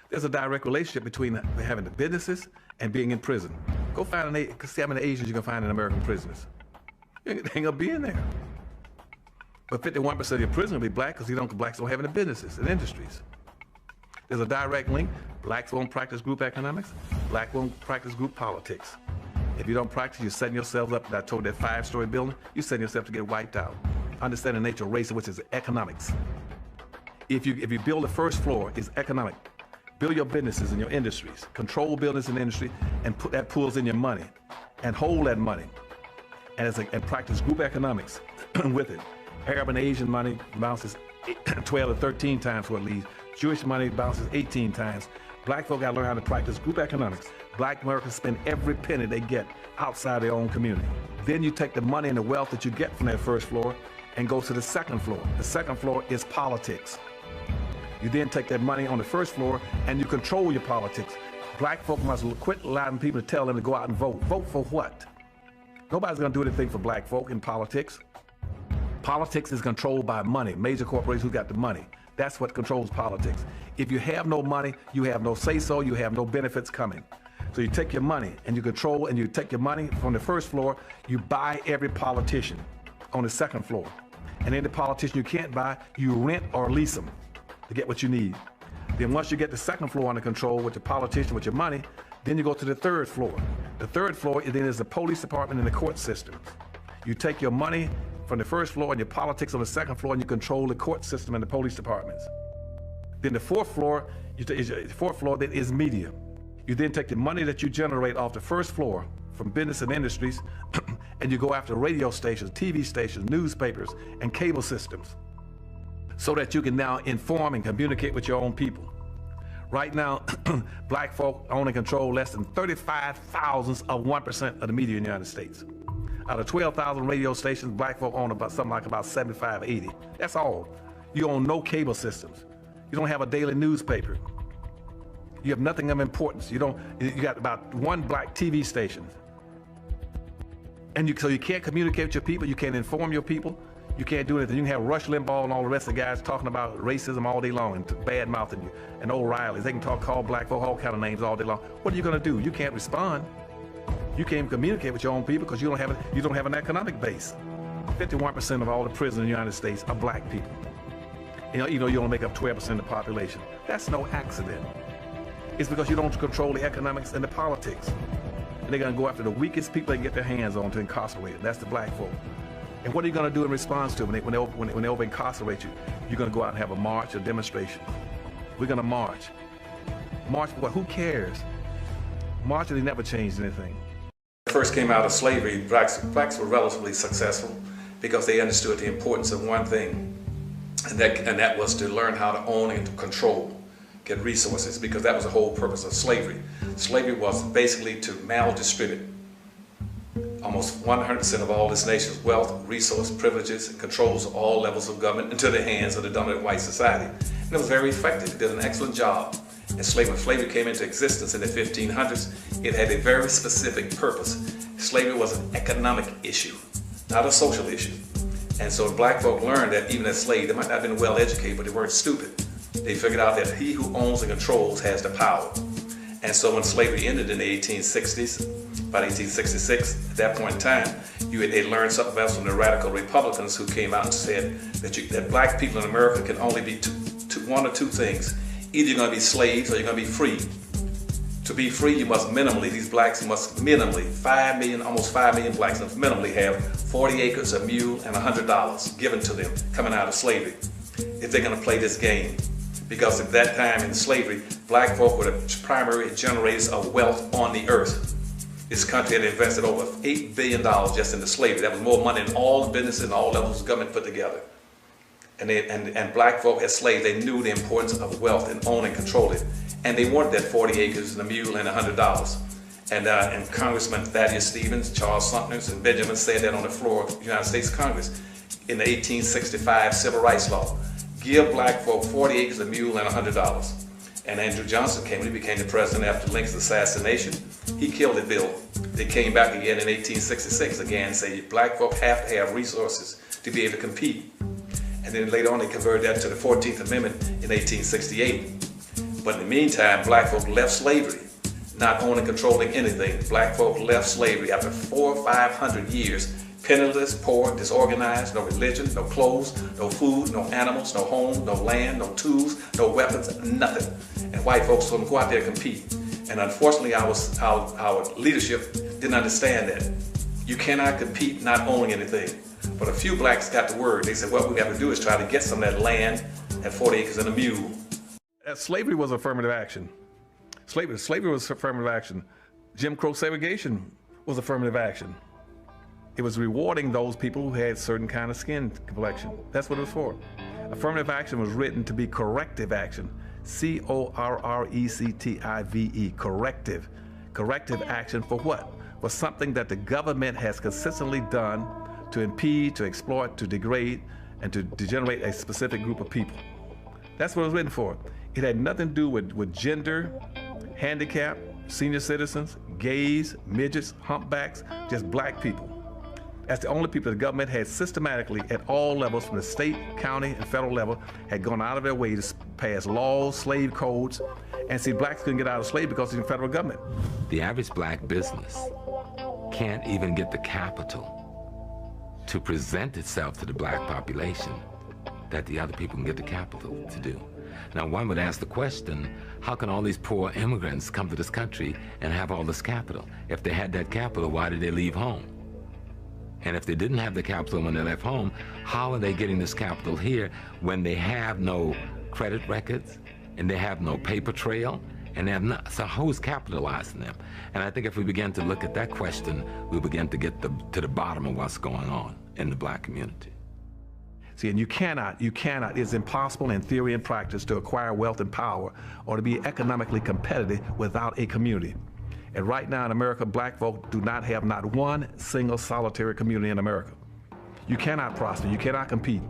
There's a direct relationship between having the businesses and being in prison. Go find see how many Asians you can find in American prisons. You ain't gonna be in there. But 51% of your prison will be black because blacks don't have any businesses and industries. There's a direct link. Blacks won't practice group economics. Black won't practice group politics. If you don't practice, you're setting yourself up. I told that 5-story building, you're setting yourself to get wiped out. Understand the nature of race, which is economics. If you build the first floor, it's economic. Build your businesses and your industries. Control business and industry, and put that pulls in your money, and hold that money, and practice group economics with it. Arab and Asian money bounces 12 to 13 times what it leaves. Jewish money bounces 18 times. Black folk got to learn how to practice group economics. Black Americans spend every penny they get outside their own community. Then you take the money and the wealth that you get from that first floor and go to the second floor. The second floor is politics. You then take that money on the first floor and you control your politics. Black folk must quit allowing people to tell them to go out and vote. Vote for what? Nobody's going to do anything for black folk in politics. Politics is controlled by money, major corporations who got the money. That's what controls politics. If you have no money, you have no say-so, you have no benefits coming. So you take your money and you control, and you take your money from the first floor, you buy every politician on the second floor. And then the politician you can't buy, you rent or lease them to get what you need. Then once you get the second floor under control with the politician, with your money, then you go to the third floor. The third floor then is the police department and the court system. You take your money from the first floor and your politics on the second floor, and you control the court system and the police departments. Then the fourth floor, then is media. You then take the money that you generate off the first floor from business and industries, and you go after radio stations, TV stations, newspapers, and cable systems, so that you can now inform and communicate with your own people. Right now, black folk own and control less than 35 thousandths of 1% of the media in the United States. Out of 12,000 radio stations, black folk own about 75, 80. That's all. You own no cable systems. You don't have a daily newspaper. You have nothing of importance. You got about one black TV station. And so you can't communicate with your people, you can't inform your people, you can't do anything. You can have Rush Limbaugh and all the rest of the guys talking about racism all day long and bad-mouthing you, and O'Reilly's. They can call black folk all kind of names all day long. What are you gonna do? You can't respond. You can't communicate with your own people because you don't have an economic base. 51% of all the prisons in the United States are black people. You only make up 12% of the population. That's no accident. It's because you don't control the economics and the politics. And they're gonna go after the weakest people they can get their hands on to incarcerate them. That's the black folk. And what are you gonna do in response to them when they over incarcerate you? You're gonna go out and have a march, a demonstration. We're gonna march. March for what? Who cares? March really never changed anything. First came out of slavery, blacks were relatively successful because they understood the importance of one thing, and that was to learn how to own and to control, get resources, because that was the whole purpose of slavery. Slavery was basically to maldistribute almost 100% of all this nation's wealth, resource, privileges, and controls of all levels of government into the hands of the dominant white society. And it was very effective. It did an excellent job. And when slavery came into existence in the 1500s, it had a very specific purpose. Slavery was an economic issue, not a social issue. And so black folk learned that even as slaves, they might not have been well educated, but they weren't stupid. They figured out that he who owns and controls has the power. And so when slavery ended in the 1860s, about 1866, at that point in time, they learned something else from the radical Republicans who came out and said that black people in America can only be one or two things. Either you're going to be slaves or you're going to be free. To be free, you must minimally, these blacks must minimally, 5 million, almost 5 million blacks must minimally have 40 acres, a mule, and $100 given to them coming out of slavery if they're going to play this game. Because at that time in slavery, black folk were the primary generators of wealth on the earth. This country had invested over $8 billion just into slavery. That was more money than all the businesses and all levels of government put together. And black folk as slaves, they knew the importance of wealth and owning and controlling. And they wanted that 40 acres and a mule and $100. And Congressman Thaddeus Stevens, Charles Sumner, and Benjamin said that on the floor of the United States Congress in the 1865 Civil Rights Law. Give black folk 40 acres, a mule, and $100. And Andrew Johnson came when he became the president after Lincoln's assassination. He killed the bill. They came back again in 1866 again and said black folk have to have resources to be able to compete. And then later on they converted that to the 14th Amendment in 1868. But in the meantime, black folk left slavery, not owning, controlling anything. Black folk left slavery after 400 or 500 years, penniless, poor, disorganized, no religion, no clothes, no food, no animals, no home, no land, no tools, no weapons, nothing. And white folks told them, go out there and compete. And unfortunately, our leadership didn't understand that. You cannot compete not owning anything. But a few blacks got the word. They said, what we got to do is try to get some of that land at 40 acres and a mule. Slavery was affirmative action. Slavery was affirmative action. Jim Crow segregation was affirmative action. It was rewarding those people who had certain kind of skin complexion. That's what it was for. Affirmative action was written to be corrective action. C-O-R-R-E-C-T-I-V-E, corrective. Corrective action for what? For something that the government has consistently done to impede, to exploit, to degrade, and to degenerate a specific group of people. That's what it was written for. It had nothing to do with gender, handicap, senior citizens, gays, midgets, humpbacks, just black people. That's the only people the government had systematically at all levels, from the state, county, and federal level, had gone out of their way to pass laws, slave codes, and see, blacks couldn't get out of slavery because of the federal government. The average black business can't even get the capital to present itself to the black population that the other people can get the capital to do. Now, one would ask the question, how can all these poor immigrants come to this country and have all this capital? If they had that capital, why did they leave home? And if they didn't have the capital when they left home, how are they getting this capital here when they have no credit records and they have no paper trail and they have not? So who's capitalizing them? And I think if we begin to look at that question, we begin to get to the bottom of what's going on in the black community. See, and you cannot, it's impossible in theory and practice to acquire wealth and power or to be economically competitive without a community. And right now in America, black folk do not have not one single solitary community in America. You cannot prosper, you cannot compete.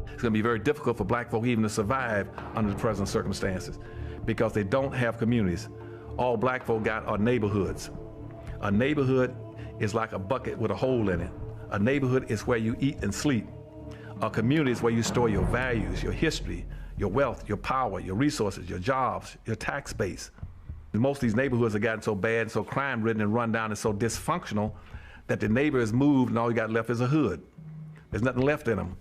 It's going to be very difficult for black folk even to survive under the present circumstances because they don't have communities. All black folk got are neighborhoods. A neighborhood is like a bucket with a hole in it. A neighborhood is where you eat and sleep. A community is where you store your values, your history, your wealth, your power, your resources, your jobs, your tax base. Most of these neighborhoods have gotten so bad and so crime-ridden and run down and so dysfunctional that the neighbor has moved and all you got left is a hood. There's nothing left in them.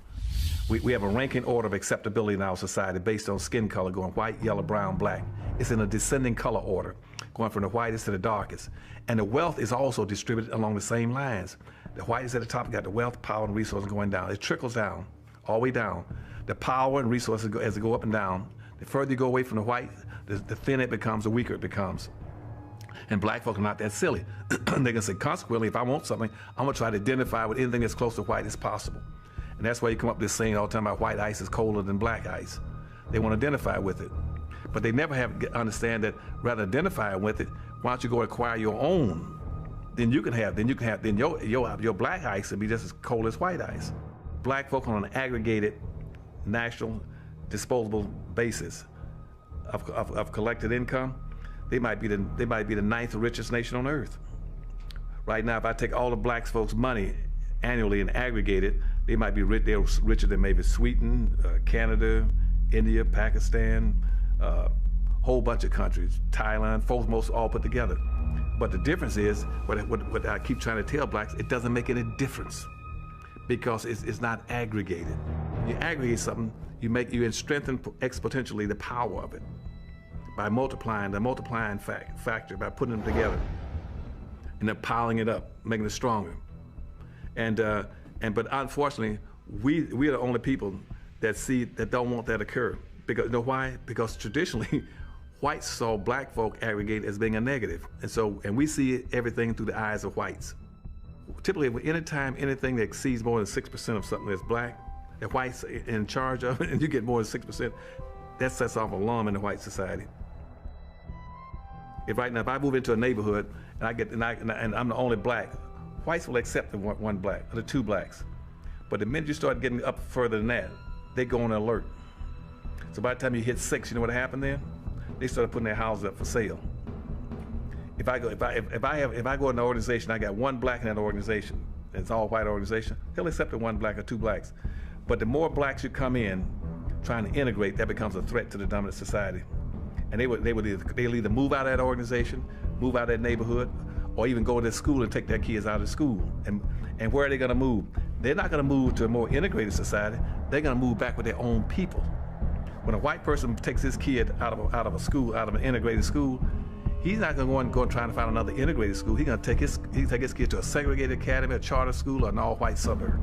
We have a ranking order of acceptability in our society based on skin color, going white, yellow, brown, black. It's in a descending color order, going from the whitest to the darkest. And the wealth is also distributed along the same lines. The whitest at the top got the wealth, power, and resources going down. It trickles down, all the way down. The power and resources, as they go up and down, the further you go away from the white, the thinner it becomes, the weaker it becomes. And black folk are not that silly. They can say, consequently, if I want something, I'm gonna try to identify with anything as close to white as possible. And that's why you come up with this saying all the time about white ice is colder than black ice. They want to identify with it. But they never understand that rather than identifying with it, why don't you go acquire your own? Then your black ice will be just as cold as white ice. Black folk on an aggregated national disposable basis of collected income, they might be the 9th richest nation on earth. Right now, if I take all the black folks' money annually and aggregate it, they might be rich. They're richer than maybe Sweden, Canada, India, Pakistan, whole bunch of countries, Thailand, folks most all put together. But the difference is, what I keep trying to tell blacks, it doesn't make any difference because it's not aggregated. You aggregate something, you strengthen exponentially the power of it by multiplying the multiplying factor, by putting them together and then piling it up, making it stronger. But unfortunately, we are the only people that don't want that to occur. Because you know why? Because traditionally, whites saw black folk aggregate as being a negative, and we see everything through the eyes of whites. Typically, anytime anything that exceeds more than 6% of something that's black, that whites are in charge of, and you get more than 6%, that sets off an alarm in the white society. If right now, if I move into a neighborhood and I'm the only black, whites will accept the one black or the two blacks. But the minute you start getting up further than that, they go on alert. So by the time you hit 6, you know what happened then? They started putting their houses up for sale. If I go in an organization, I got one black in that organization, and it's all white organization, they'll accept the one black or two blacks. But the more blacks you come in, trying to integrate, that becomes a threat to the dominant society. and they'll either move out of that organization, move out of that neighborhood, or even go to their school and take their kids out of school. And where are they going to move? They're not going to move to a more integrated society. They're going to move back with their own people. When a white person takes his kid out of a school, out of an integrated school, he's not going to go and try to find another integrated school. He's going to take his kid to a segregated academy, a charter school, or an all-white suburb.